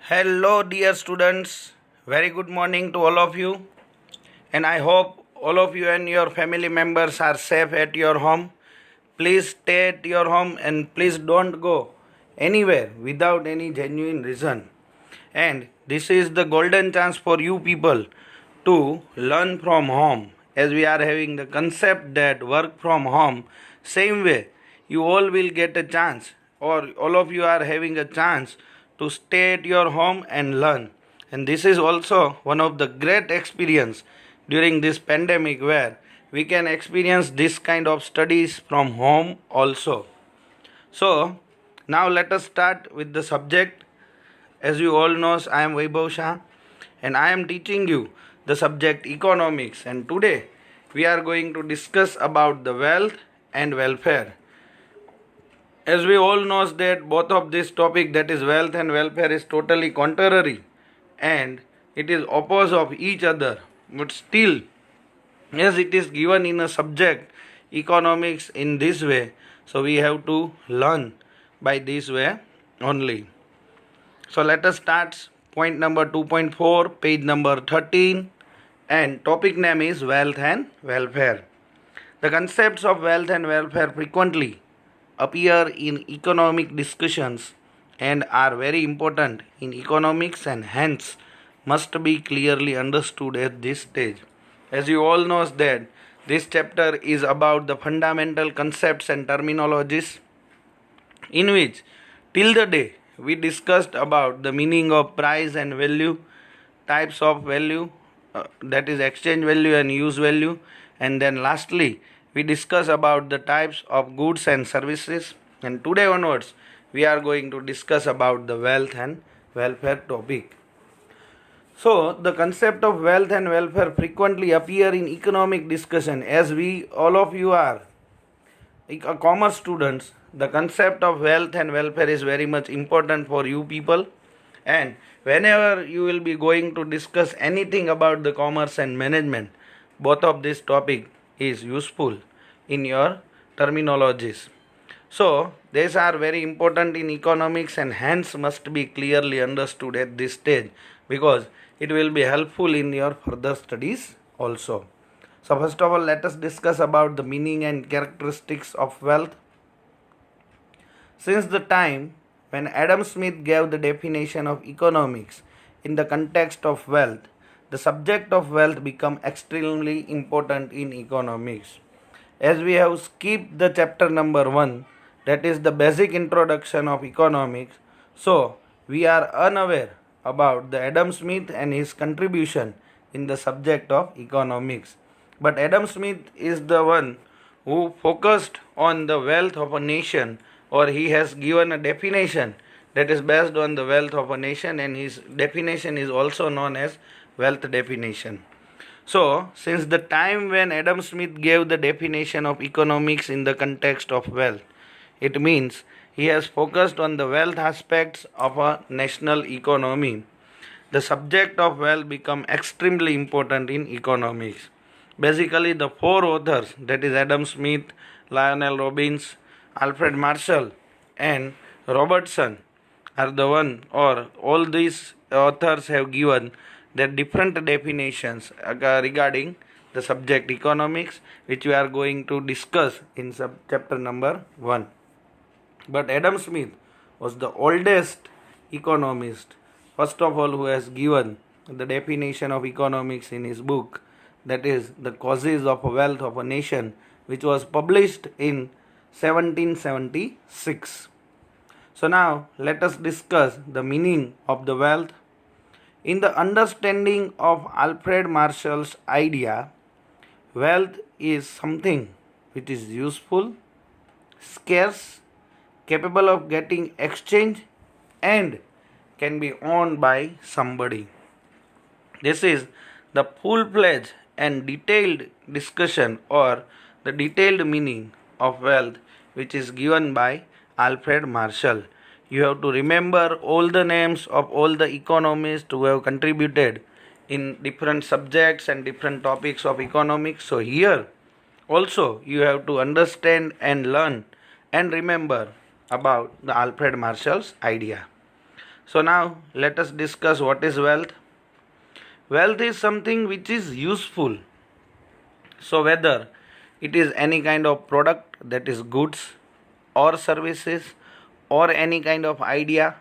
Hello, dear students. Very good morning to all of you. And I hope all of you and your family members are safe at your home. Please stay at your home and please don't go anywhere without any genuine reason. And this is the golden chance for you people to learn from home, as we are having the concept that work from home. Same way, you all will get a chance, or all of you are having a chance to stay at your home and learn. And this is also one of the great experience during this pandemic, where we can experience this kind of studies from home also. So now let us start with the subject. As you all know, I am Vaibhav Shah and I am teaching you the subject economics, and today we are going to discuss about the wealth and welfare. As we all know that both of this topic, that is wealth and welfare, is totally contrary and it is opposite of each other, but still, as it is given in a subject economics in this way, so we have to learn by this way only. So let us start point number 2.4, page number 13, and topic name is wealth and welfare. The concepts of wealth and welfare frequently appear in economic discussions and are very important in economics, and hence must be clearly understood at this stage. As you all know that this chapter is about the fundamental concepts and terminologies, in which till the day we discussed about the meaning of price and value, types of value, that is exchange value and use value, and then lastly we discuss about the types of goods and services. And today onwards we are going to discuss about the wealth and welfare topic. So the concept of wealth and welfare frequently appear in economic discussion. As we all of you are commerce students, the concept of wealth and welfare is very much important for you people, and whenever you will be going to discuss anything about the commerce and management, both of this topic is useful in your terminologies. So these are very important in economics and hence must be clearly understood at this stage, because it will be helpful in your further studies also. So first of all, let us discuss about the meaning and characteristics of wealth. Since the time when Adam Smith gave the definition of economics in the context of wealth, the subject of wealth became extremely important in economics. As we have skipped the chapter number 1, that is the basic introduction of economics, so we are unaware about the Adam Smith and his contribution in the subject of economics. But Adam Smith is the one who focused on the wealth of a nation, or he has given a definition that is based on the wealth of a nation, and his definition is also known as wealth definition. So since the time when Adam Smith gave the definition of economics in the context of wealth, it means he has focused on the wealth aspects of a national economy. The subject of wealth become extremely important in economics. Basically the four authors, that is Adam Smith, Lionel Robbins, Alfred Marshall and Robertson, are the one, or all these authors have given their different definitions regarding the subject economics, which we are going to discuss in chapter number 1. But Adam Smith was the oldest economist, first of all, who has given the definition of economics in his book, that is The Causes of Wealth of a Nation, which was published in 1776. So now let us discuss the meaning of the wealth. In the understanding of Alfred Marshall's idea, wealth is something which is useful, scarce, capable of getting exchanged, and can be owned by somebody. This is the full-fledged and detailed discussion, or the detailed meaning of wealth, which is given by Alfred Marshall. You have to remember all the names of all the economists who have contributed in different subjects and different topics of economics. So here also you have to understand and learn and remember about the Alfred Marshall's idea. So now let us discuss what is wealth. Wealth is something which is useful. So whether it is any kind of product, that is goods or services, or any kind of idea,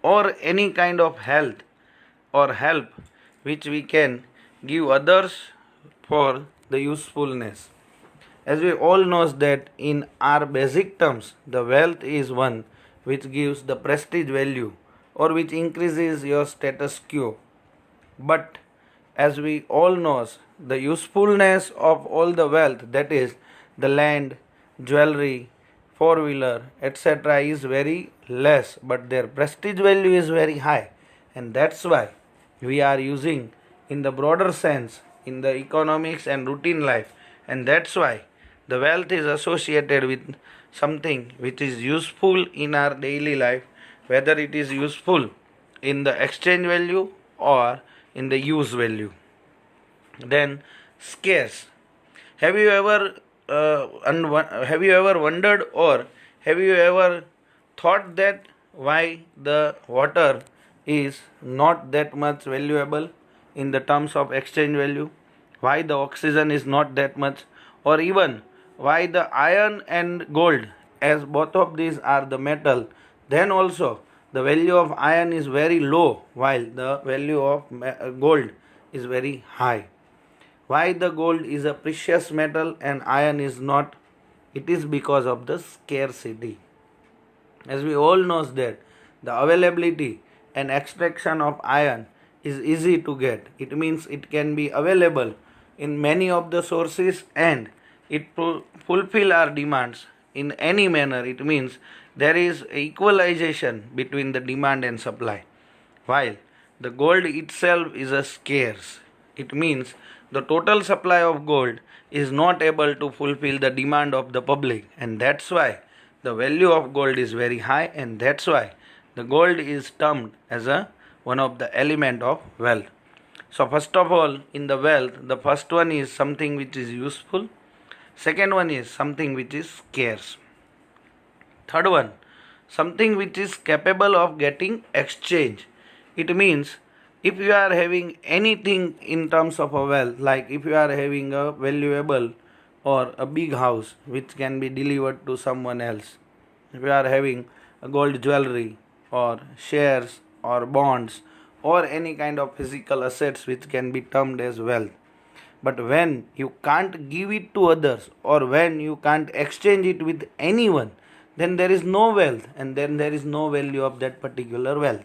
or any kind of health or help which we can give others for the usefulness. As we all knows that in our basic terms, the wealth is one which gives the prestige value or which increases your status quo. But as we all knows, the usefulness of all the wealth, that is the land, jewelry, four-wheeler, etc. is very less, but their prestige value is very high, and that's why we are using in the broader sense in the economics and routine life, and that's why the wealth is associated with something which is useful in our daily life, whether it is useful in the exchange value or in the use value. Then scarce. Have you ever wondered, or have you ever thought that why the water is not that much valuable in the terms of exchange value? Why the oxygen is not that much, or even why the iron and gold, as both of these are the metal, then also the value of iron is very low while the value of gold is very high. Why the gold is a precious metal and iron is not? It is because of the scarcity. As we all know that the availability and extraction of iron is easy to get. It means it can be available in many of the sources, and it fulfill our demands in any manner. It means there is equalization between the demand and supply. While the gold itself is a scarce. It means the total supply of gold is not able to fulfill the demand of the public, and that's why the value of gold is very high, and that's why the gold is termed as one of the element of wealth. So first of all, in the wealth, the first one is something which is useful. Second one is something which is scarce. Third one, something which is capable of getting exchange. It means if you are having anything in terms of a wealth, like if you are having a valuable or a big house which can be delivered to someone else, if you are having a gold jewelry or shares or bonds or any kind of physical assets which can be termed as wealth, but when you can't give it to others or when you can't exchange it with anyone, then there is no wealth, and then there is no value of that particular wealth.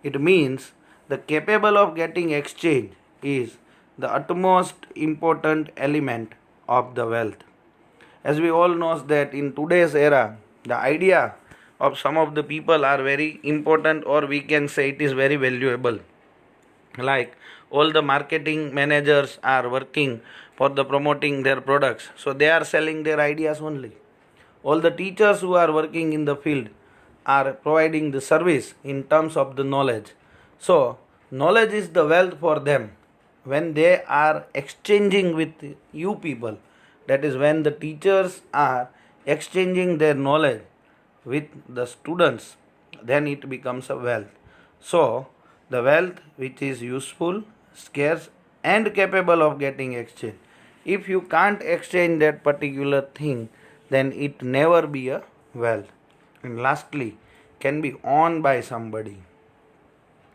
It means the capable of getting exchange is the utmost important element of the wealth. As we all know that in today's era, the idea of some of the people are very important, or we can say it is very valuable. Like all the marketing managers are working for the promoting their products, so they are selling their ideas only. All the teachers who are working in the field are providing the service in terms of the knowledge. So knowledge is the wealth for them. When they are exchanging with you people, that is when the teachers are exchanging their knowledge with the students, then it becomes a wealth. So the wealth which is useful, scarce, and capable of getting exchange. If you can't exchange that particular thing, then it never be a wealth. And lastly, can be owned by somebody.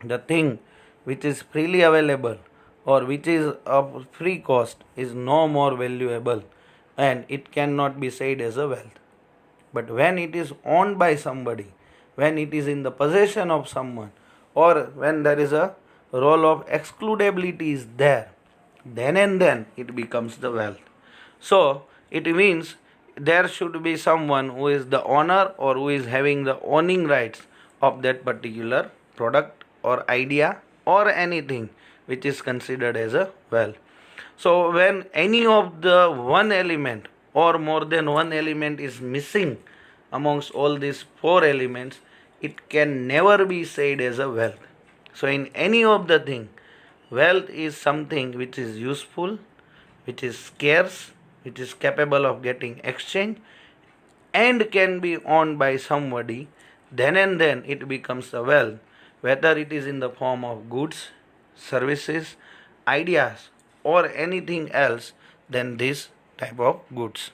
The thing which is freely available or which is of free cost is no more valuable, and it cannot be said as a wealth. But when it is owned by somebody, when it is in the possession of someone, or when there is a role of excludability is there, then and then it becomes the wealth. So it means there should be someone who is the owner or who is having the owning rights of that particular product or idea or anything which is considered as a wealth. So when any of the one element or more than one element is missing amongst all these four elements, it can never be said as a wealth. So in any of the thing, wealth is something which is useful, which is scarce, which is capable of getting exchange, and can be owned by somebody, then and then it becomes a wealth. whether it is in the form of goods, services, ideas, or anything else than this type of goods.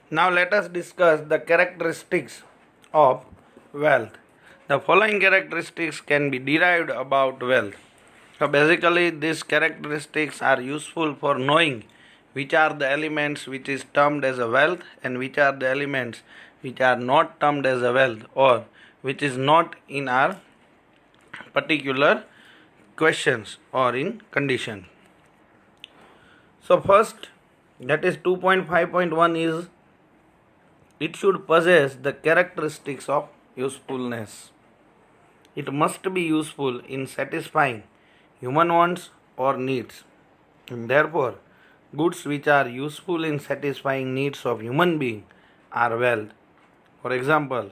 Now let us discuss the characteristics of wealth. The following characteristics can be derived about wealth. So basically these characteristics are useful for knowing which are the elements which is termed as a wealth and which are the elements which are not termed as a wealth or which is not in our particular questions or in condition. So first, that is 2.5.1 is it should possess the characteristics of usefulness. It must be useful in satisfying human wants or needs. And therefore, goods which are useful in satisfying needs of human being are wealth. For example,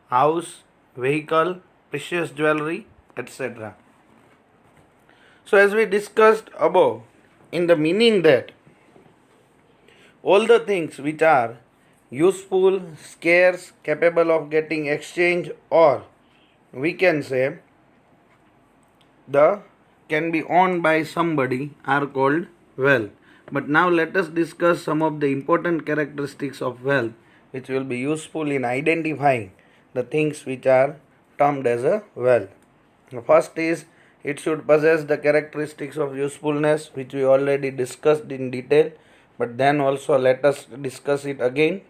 house, vehicle, precious jewelry, etc. So as we discussed above, in the meaning that all the things which are useful, scarce, capable of getting exchange, or we can say the can be owned by somebody are called wealth. But now let us discuss some of the important characteristics of wealth which will be useful in identifying the things which are termed as a wealth. The first is it should possess the characteristics of usefulness which we already discussed in detail, but then also let us discuss it again.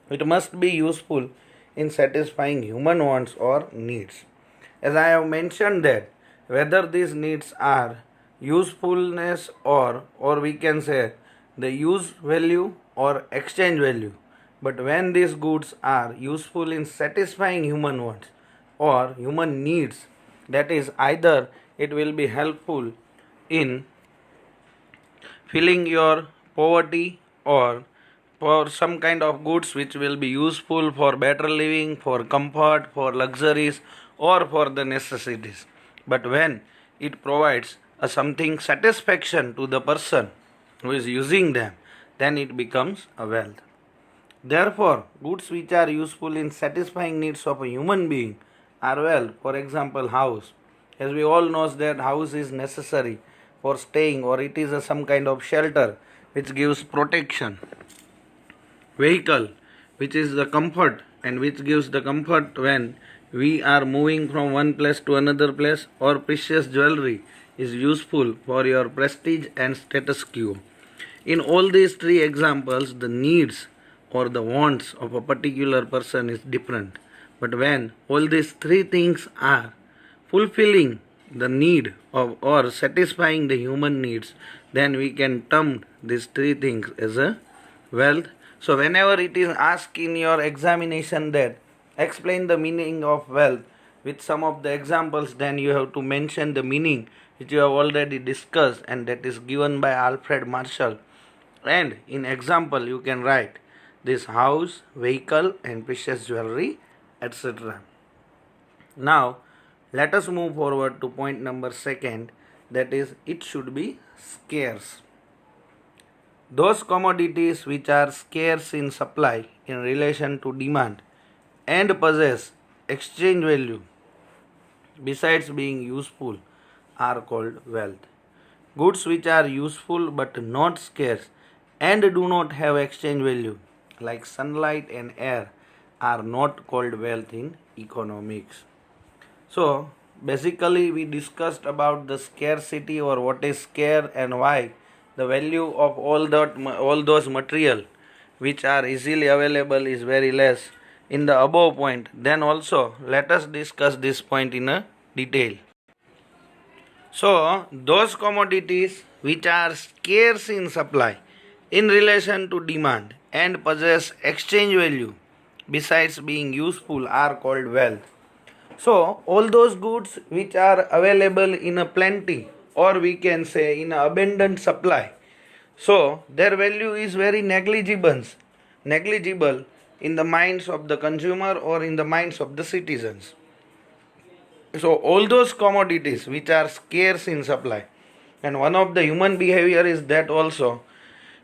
It must be useful in satisfying human wants or needs. As I have mentioned that whether these needs are usefulness or we can say the use value or exchange value, but when these goods are useful in satisfying human wants or human needs, that is either it will be helpful in filling your poverty or for some kind of goods which will be useful for better living, for comfort, for luxuries, or for the necessities. But when it provides a something satisfaction to the person who is using them, then it becomes a wealth. Therefore, goods which are useful in satisfying needs of a human being are wealth. For example, house. As we all know that house is necessary for staying, or it is some kind of shelter which gives protection. Vehicle, which is the comfort and which gives the comfort when we are moving from one place to another place, or precious jewelry is useful for your prestige and status quo. In all these three examples, the needs or the wants of a particular person is different. But when all these three things are fulfilling the need of or satisfying the human needs, then we can term these three things as a wealth. So whenever it is asked in your examination that explain the meaning of wealth with some of the examples, then you have to mention the meaning which you have already discussed, and that is given by Alfred Marshall. And in example you can write this house, vehicle and precious jewelry, etc. Now let us move forward to point number second, that is it should be scarce. Those commodities which are scarce in supply in relation to demand and possess exchange value besides being useful are called wealth. Goods which are useful but not scarce and do not have exchange value, like sunlight and air, are not called wealth in economics. So basically we discussed about the scarcity or what is scarce and why the value of all those material which are easily available is very less in the above point. Then also let us discuss this point in a detail. So those commodities which are scarce in supply in relation to demand and possess exchange value besides being useful are called wealth. So all those goods which are available in a plenty, or we can say in abundant supply, so their value is very negligible in the minds of the consumer or in the minds of the citizens. So all those commodities which are scarce in supply, and one of the human behavior is that also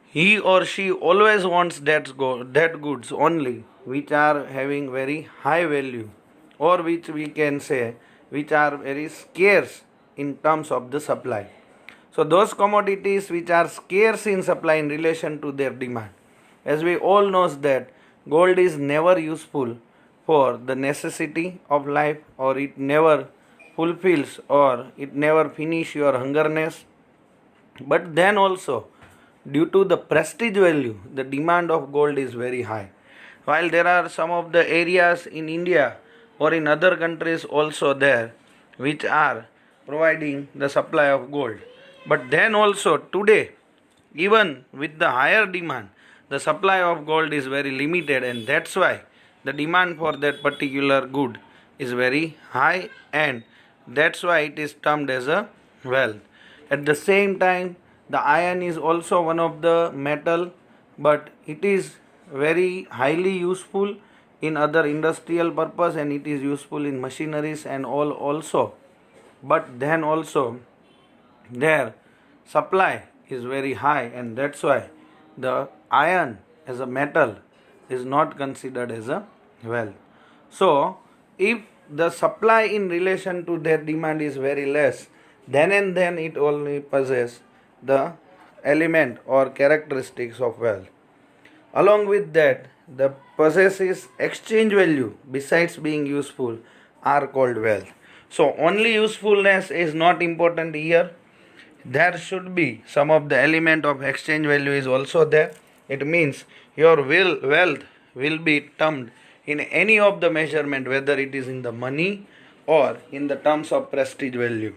he or she always wants that goods only which are having very high value, or which we can say which are very scarce in terms of the supply. So those commodities which are scarce in supply in relation to their demand. As we all knows that gold is never useful for the necessity of life, or it never fulfills, or it never finish your hungerness. But then also, due to the prestige value, the demand of gold is very high. While there are some of the areas in India or in other countries also there which are providing the supply of gold. But then also today, even with the higher demand, the supply of gold is very limited, and that's why the demand for that particular good is very high, and that's why it is termed as a wealth. At the same time, the iron is also one of the metal, but it is very highly useful in other industrial purpose, and it is useful in machineries and all also. But then also their supply is very high, and that's why the iron as a metal is not considered as a wealth. So if the supply in relation to their demand is very less, then and then it only possesses the element or characteristics of wealth. Along with that, the possesses exchange value besides being useful are called wealth. So only usefulness is not important here. There should be some of the element of exchange value is also there. It means your wealth will be termed in any of the measurement, whether it is in the money or in the terms of prestige value.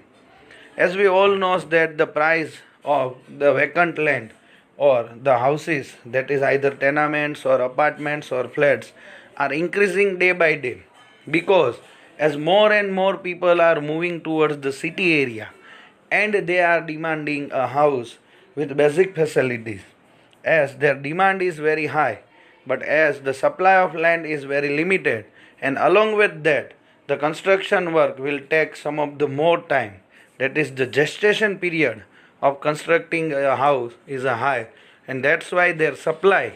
As we all know that the price of the vacant land or the houses, that is either tenements or apartments or flats, are increasing day by day, because as more and more people are moving towards the city area and they are demanding a house with basic facilities, as their demand is very high, but as the supply of land is very limited, and along with that the construction work will take some of the more time, that is the gestation period of constructing a house is a high, and that's why their supply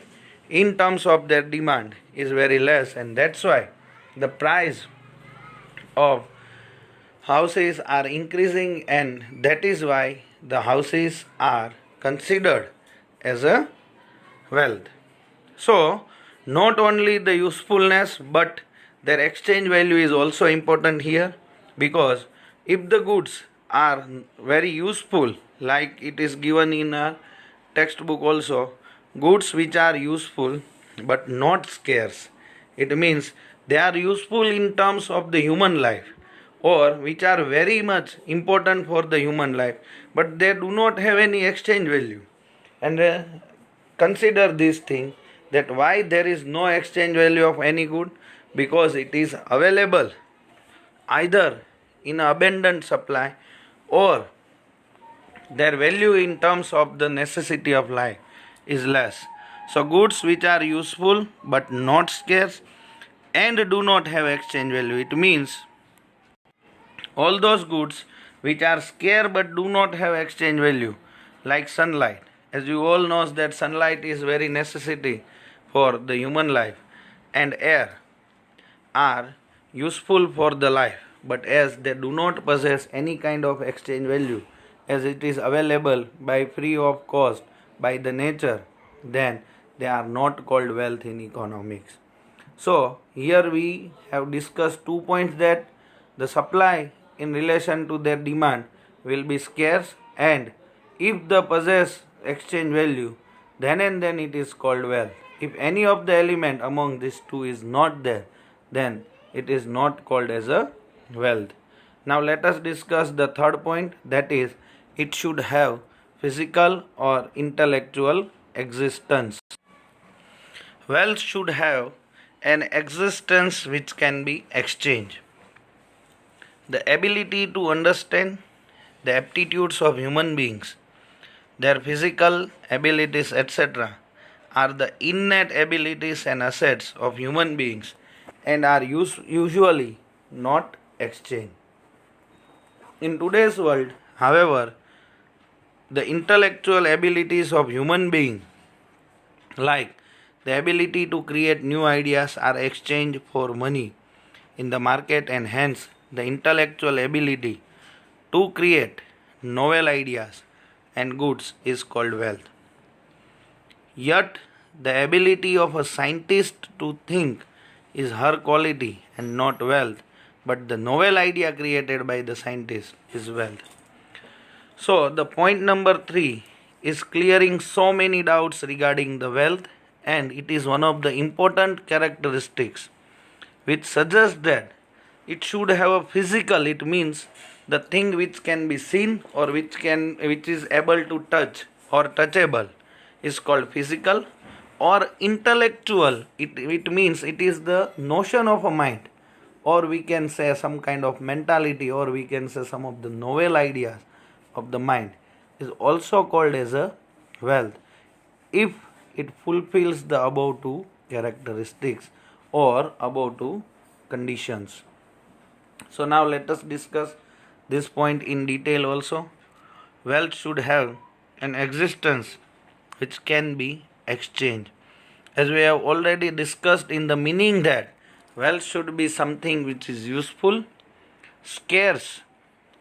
in terms of their demand is very less, and that's why the price of houses are increasing, and that is why the houses are considered as a wealth. So not only the usefulness, but their exchange value is also important here, because if the goods are very useful, like it is given in a textbook also, goods which are useful but not scarce, it means they are useful in terms of the human life, or which are very much important for the human life, but they do not have any exchange value. And consider this thing, that why there is no exchange value of any good, because it is available either in abundant supply, or their value in terms of the necessity of life is less. So goods which are useful but not scarce and do not have exchange value, it means all those goods which are scarce but do not have exchange value, like sunlight. As you all know that sunlight is very necessity for the human life, and air are useful for the life, but as they do not possess any kind of exchange value, as it is available by free of cost by the nature, then they are not called wealth in economics. So here we have discussed 2 points, that the supply in relation to their demand will be scarce, and if the possess exchange value, then and then it is called wealth. If any of the element among these two is not there, then it is not called as a wealth. Now let us discuss the third point, that is it should have physical or intellectual existence. Wealth should have an existence which can be exchanged. The ability to understand the aptitudes of human beings, their physical abilities, etc., are the innate abilities and assets of human beings, and are usually not exchanged. In today's world, however, the intellectual abilities of human beings, like the ability to create new ideas, are exchanged for money in the market, and hence the intellectual ability to create novel ideas and goods is called wealth. Yet, the ability of a scientist to think is her quality and not wealth, but the novel idea created by the scientist is wealth. So, the point number 3 is clearing so many doubts regarding the wealth, and it is one of the important characteristics which suggests that it should have a physical, it means the thing which can be seen or which is able to touch or touchable is called physical, or intellectual, it means it is the notion of a mind, or we can say some kind of mentality, or we can say some of the novel ideas of the mind is also called as a wealth if it fulfills the above two characteristics or above two conditions. So now let us discuss this point in detail also. Wealth should have an existence which can be exchanged. As we have already discussed in the meaning that wealth should be something which is useful, scarce,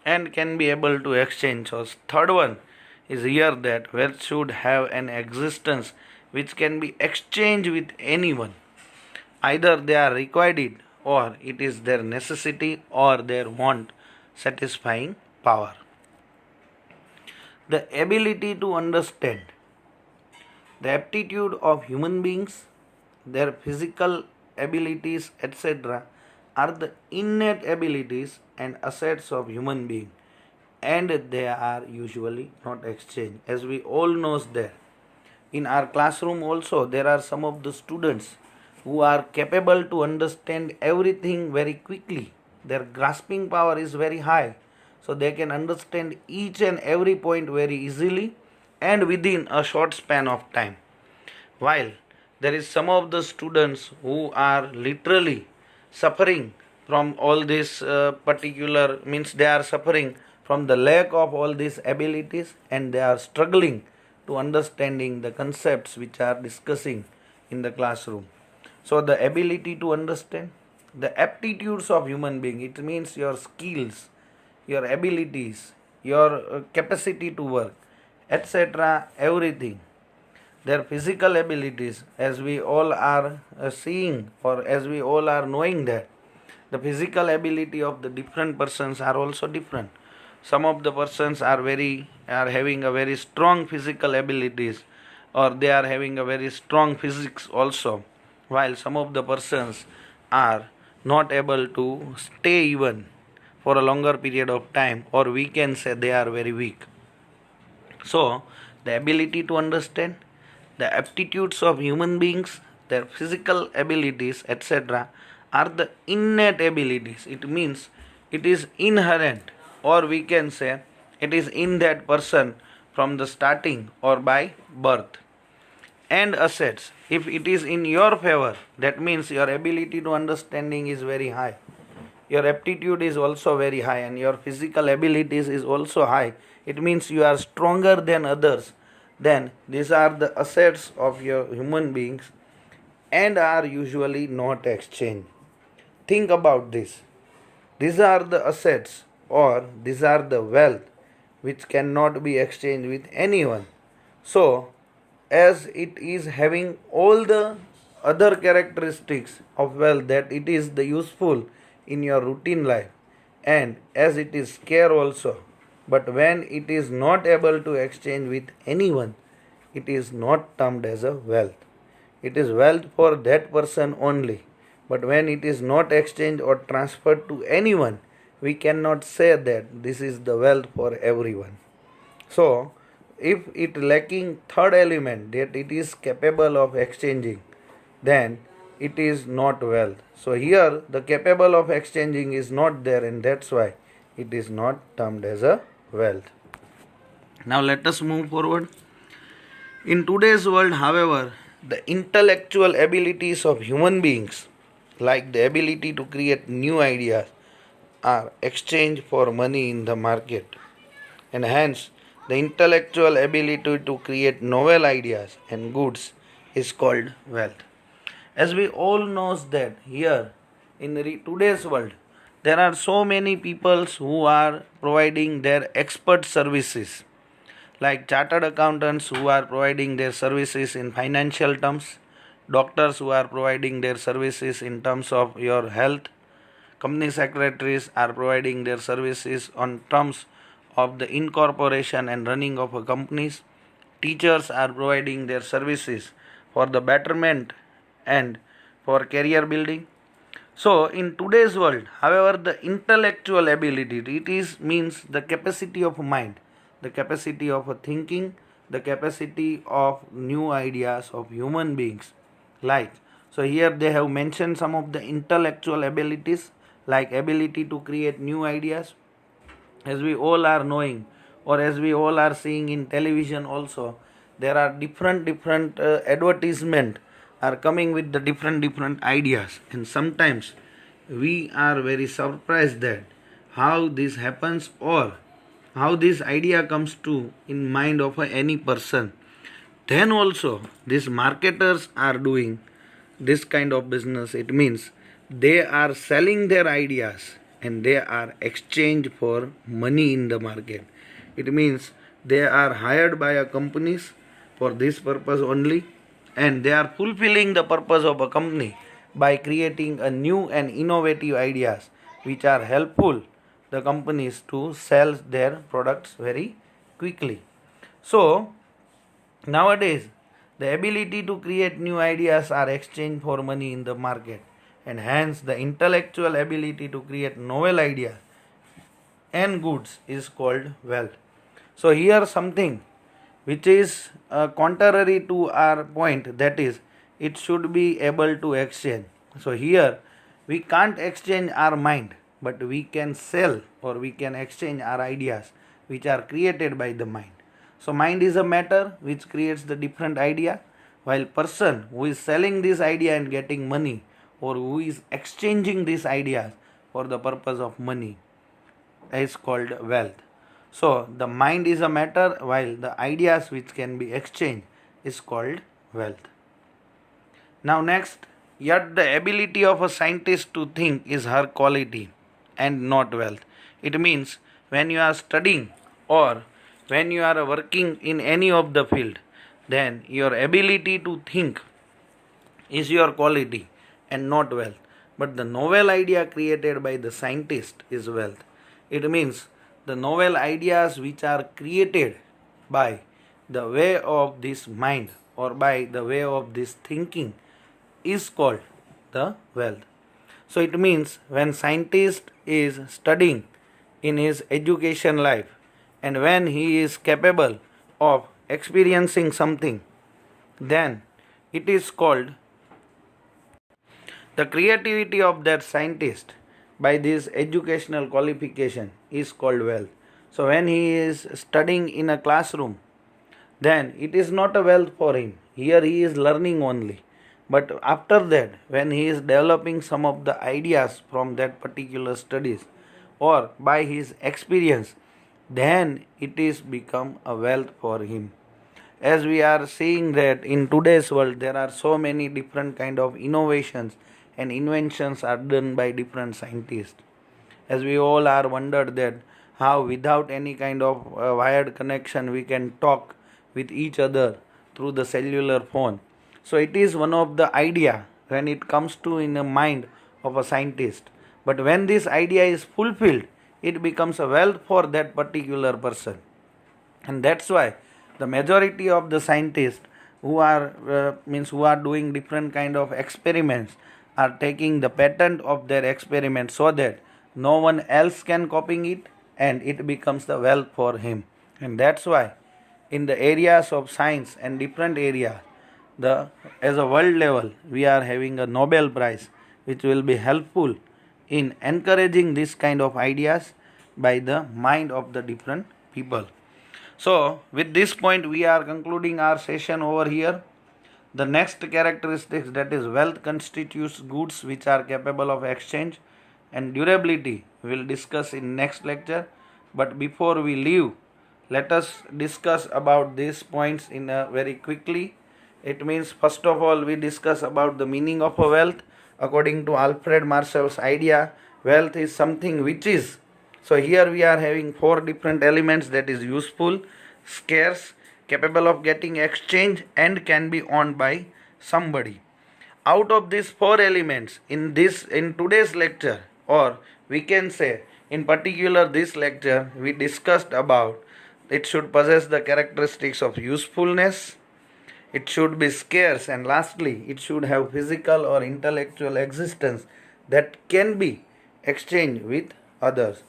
and can be able to exchange. So third one is here that wealth should have an existence which can be exchanged with anyone. Either they are required it, or it is their necessity or their want satisfying power. The ability to understand, the aptitude of human beings, their physical abilities, etc., are the innate abilities and assets of human being, and they are usually not exchanged. As we all knows that in our classroom also there are some of the students who are capable to understand everything very quickly. Their grasping power is very high, so they can understand each and every point very easily and within a short span of time. While there is some of the students who are literally suffering from all this particular, means they are suffering from the lack of all these abilities, and they are struggling to understanding the concepts which are discussing in the classroom. So the ability to understand, the aptitudes of human being, it means your skills, your abilities, your capacity to work, etc., everything. Their physical abilities, as we all are seeing, or as we all are knowing that the physical ability of the different persons are also different. Some of the persons are having a very strong physical abilities, or they are having a very strong physics also, while some of the persons are not able to stay even for a longer period of time, or we can say they are very weak. So the ability to understand, the aptitudes of human beings, their physical abilities, etc., are the innate abilities. It means it is inherent, or we can say it is in that person from the starting or by birth. And assets, if it is in your favor, that means your ability to understanding is very high, your aptitude is also very high, and your physical abilities is also high. It means you are stronger than others. Then these are the assets of your human beings and are usually not exchanged. Think about this. These are the assets, or these are the wealth which cannot be exchanged with anyone. So as it is having all the other characteristics of wealth, that it is the useful in your routine life, and as it is scarce also, but when it is not able to exchange with anyone, it is not termed as a wealth. It is wealth for that person only, but when it is not exchanged or transferred to anyone, we cannot say that this is the wealth for everyone. So if it lacking third element, that it is capable of exchanging, then it is not wealth. So here the capable of exchanging is not there, and that's why it is not termed as a wealth. Now let us move forward. In today's world, however, the intellectual abilities of human beings, like the ability to create new ideas, are exchanged for money in the market, and hence the intellectual ability to create novel ideas and goods is called wealth. As we all knows that here in today's world, there are so many people who are providing their expert services, like chartered accountants who are providing their services in financial terms, doctors who are providing their services in terms of your health, company secretaries are providing their services on terms of the incorporation and running of a companies, teachers are providing their services for the betterment and for career building. So in today's world, however, the intellectual ability, it is means the capacity of mind, the capacity of thinking, the capacity of new ideas of human beings. Like, so here they have mentioned some of the intellectual abilities, like ability to create new ideas. As we all are knowing, or as we all are seeing in television also, there are different advertisement are coming with the different ideas, and sometimes we are very surprised that how this happens, or how this idea comes to in mind of any person. Then also these marketers are doing this kind of business. It means they are selling their ideas and they are exchanged for money in the market. It means they are hired by a companies for this purpose only, and they are fulfilling the purpose of a company by creating a new and innovative ideas which are helpful the companies to sell their products very quickly. So nowadays, the ability to create new ideas are exchanged for money in the market, and hence the intellectual ability to create novel ideas and goods is called wealth. So here something which is contrary to our point, that is, it should be able to exchange. So here we can't exchange our mind, but we can sell or we can exchange our ideas which are created by the mind. So mind is a matter which creates the different idea, while person who is selling this idea and getting money, or who is exchanging these ideas for the purpose of money, is called wealth. So the mind is a matter, while the ideas which can be exchanged is called wealth. Now next, yet the ability of a scientist to think is her quality and not wealth. It means when you are studying or when you are working in any of the field, then your ability to think is your quality and not wealth. But the novel idea created by the scientist is wealth. It means the novel ideas which are created by the way of this mind or by the way of this thinking is called the wealth. So it means when scientist is studying in his education life, and when he is capable of experiencing something, then it is called the creativity of that scientist by this educational qualification is called wealth. So when he is studying in a classroom, then it is not a wealth for him. Here he is learning only. But after that, when he is developing some of the ideas from that particular studies or by his experience, then it is become a wealth for him. As we are seeing that in today's world, there are so many different kind of innovations and inventions are done by different scientists. As we all are wondered that how without any kind of wired connection we can talk with each other through the cellular phone. So it is one of the idea when it comes to in the mind of a scientist. But when this idea is fulfilled, it becomes a wealth for that particular person. And that's why the majority of the scientists who are who are doing different kind of experiments are taking the patent of their experiment so that no one else can copying it, and it becomes the wealth for him. And that's why in the areas of science and different areas, as a world level we are having a Nobel Prize which will be helpful in encouraging this kind of ideas by the mind of the different people. So with this point we are concluding our session over here. The next characteristics, that is wealth, constitutes goods which are capable of exchange, and durability we will discuss in next lecture. But before we leave, let us discuss about these points in a very quickly. It means first of all we discuss about the meaning of a wealth according to Alfred Marshall's idea, Wealth is something which is. So here we are having 4 different elements, that is useful, scarce, capable of getting exchange, and can be owned by somebody. Out of these 4 elements in today's lecture, or we can say in particular this lecture, we discussed about it should possess the characteristics of usefulness, it should be scarce, and lastly it should have physical or intellectual existence that can be exchanged with others.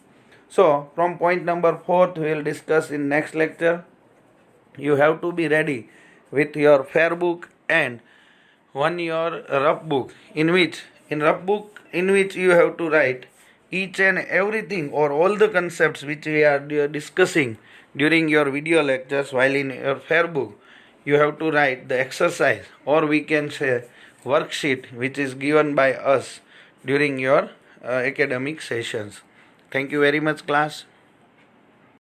So from point number 4 we will discuss in next lecture. You have to be ready with your fair book and your rough book, in which you have to write each and everything or all the concepts which we are discussing during your video lectures. While in your fair book you have to write the exercise, or we can say worksheet, which is given by us during your academic sessions. Thank you very much, class.